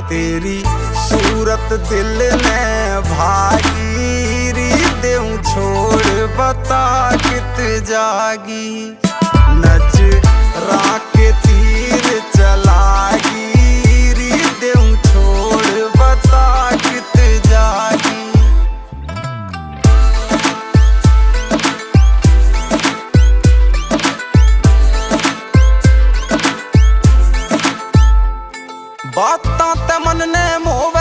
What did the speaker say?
तेरी सूरत दिल ने भागी री देऊं छोड़ बता कित जागी। नजरा के तीर चलागी री देऊं छोड़ बता कित जागी। बातां ते मन ने मोह